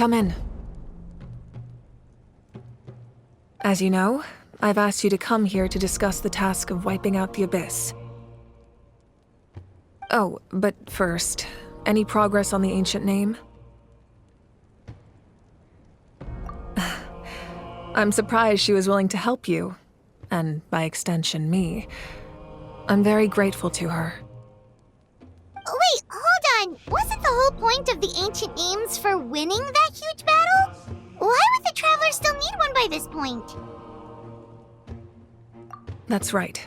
Come in. As you know, I've asked you to come here to discuss the task of wiping out the Abyss. Oh, but first, any progress on the ancient name? I'm surprised she was willing to help you, and by extension, me. I'm very grateful to her. Wait, hold on. Wasn't the whole point of the ancient names for winning that huge battle? Why would the Traveler still need one by this point? That's right.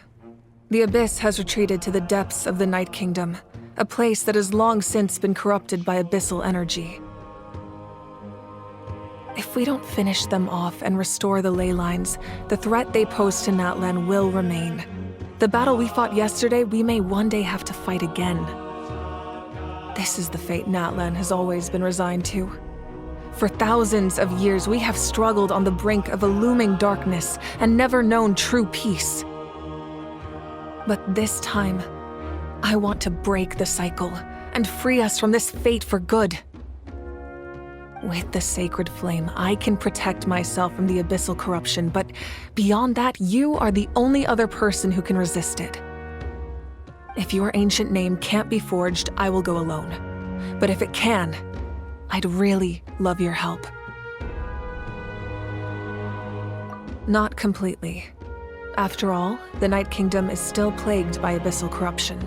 The Abyss has retreated to the depths of the Night Kingdom, a place that has long since been corrupted by abyssal energy. If we don't finish them off and restore the ley lines, the threat they pose to Natlan will remain. The battle we fought yesterday, we may one day have to fight again. This is the fate Natlan has always been resigned to. For thousands of years, we have struggled on the brink of a looming darkness and never known true peace. But this time, I want to break the cycle and free us from this fate for good. With the sacred flame, I can protect myself from the abyssal corruption, but beyond that, you are the only other person who can resist it. If your ancient name can't be forged, I will go alone. But if it can, I'd really love your help. Not completely. After all, the Night Kingdom is still plagued by abyssal corruption.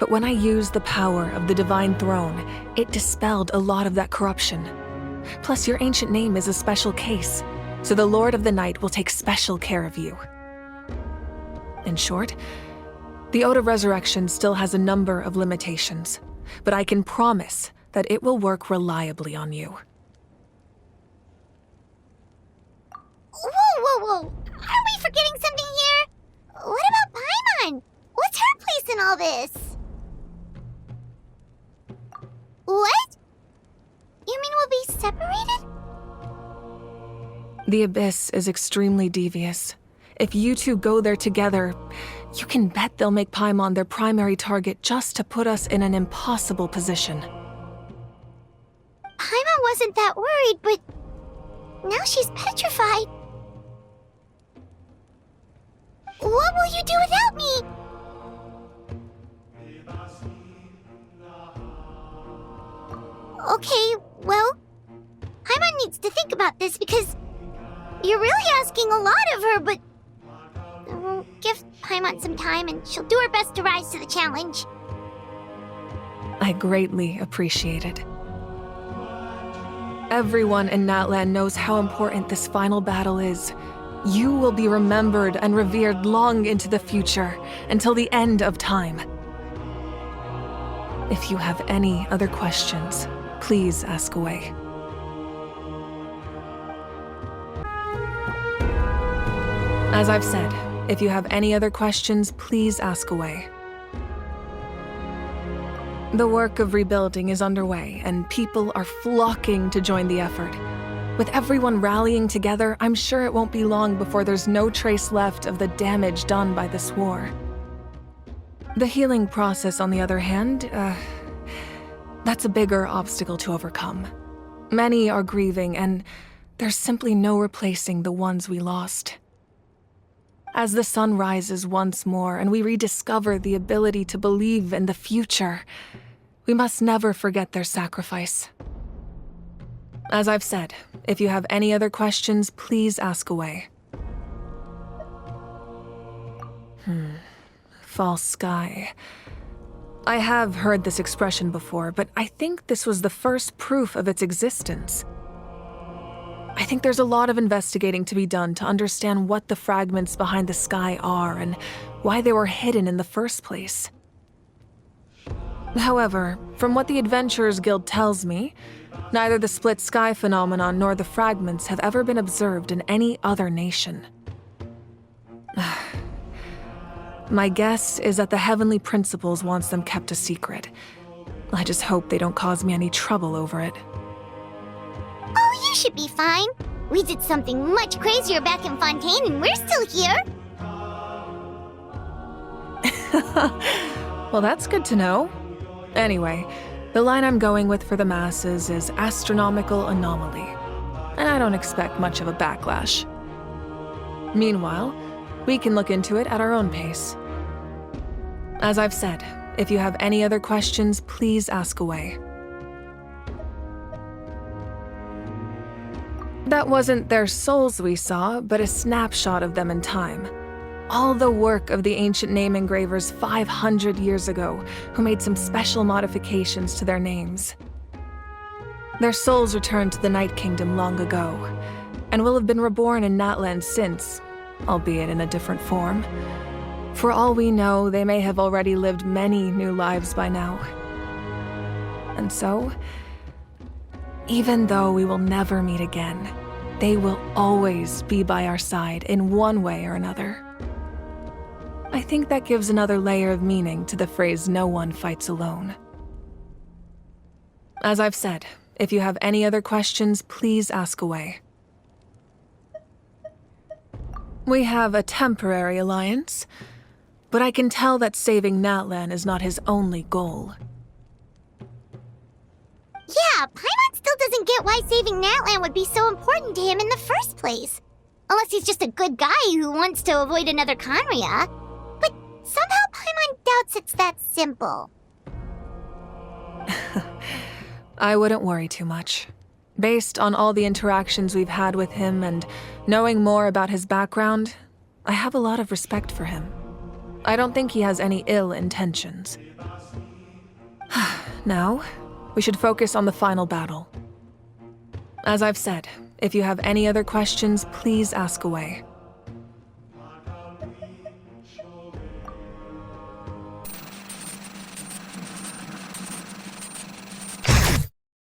But when I used the power of the Divine Throne, it dispelled a lot of that corruption. Plus, your ancient name is a special case, so the Lord of the Night will take special care of you. In short, the Ode of Resurrection still has a number of limitations, but I can promise that it will work reliably on you. Whoa. Are we forgetting something here? What about Paimon? What's her place in all this? What? You mean we'll be separated? The Abyss is extremely devious. If you two go there together, you can bet they'll make Paimon their primary target just to put us in an impossible position. Paimon wasn't that worried, but now she's petrified. What will you do without me? Okay, well, Paimon needs to think about this because you're really asking a lot of her, but we'll give Paimon some time and she'll do her best to rise to the challenge. I greatly appreciate it. Everyone in Natlan knows how important this final battle is. You will be remembered and revered long into the future, until the end of time. If you have any other questions, please ask away. As I've said, if you have any other questions, please ask away. The work of rebuilding is underway, and people are flocking to join the effort. With everyone rallying together, I'm sure it won't be long before there's no trace left of the damage done by this war. The healing process, on the other hand, that's a bigger obstacle to overcome. Many are grieving, and there's simply no replacing the ones we lost. As the sun rises once more and we rediscover the ability to believe in the future, we must never forget their sacrifice. As I've said, if you have any other questions, please ask away. False sky. I have heard this expression before, but I think this was the first proof of its existence. I think there's a lot of investigating to be done to understand what the fragments behind the sky are and why they were hidden in the first place. However, from what the Adventurers Guild tells me, neither the split sky phenomenon nor the fragments have ever been observed in any other nation. My guess is that the Heavenly Principles wants them kept a secret. I just hope they don't cause me any trouble over it. Oh, you should be fine. We did something much crazier back in Fontaine and we're still here. Well, that's good to know. Anyway, The line I'm going with for the masses is astronomical anomaly, and I don't expect much of a backlash. Meanwhile, we can look into it at our own pace. As I've said, if you have any other questions, please ask away. That wasn't their souls we saw, but a snapshot of them in time. All the work of the ancient name engravers 500 years ago, who made some special modifications to their names. Their souls returned to the Night Kingdom long ago, and will have been reborn in Natland since, albeit in a different form. For all we know, they may have already lived many new lives by now. And so, even though we will never meet again, they will always be by our side in one way or another. I think that gives another layer of meaning to the phrase "no one fights alone." As I've said, if you have any other questions, please ask away. We have a temporary alliance, but I can tell that saving Natlan is not his only goal. Yeah, Paimon still doesn't get why saving Natlan would be so important to him in the first place. Unless he's just a good guy who wants to avoid another Conria. But somehow Paimon doubts it's that simple. I wouldn't worry too much. Based on all the interactions we've had with him and knowing more about his background, I have a lot of respect for him. I don't think he has any ill intentions. Now, we should focus on the final battle. As I've said, if you have any other questions, please ask away.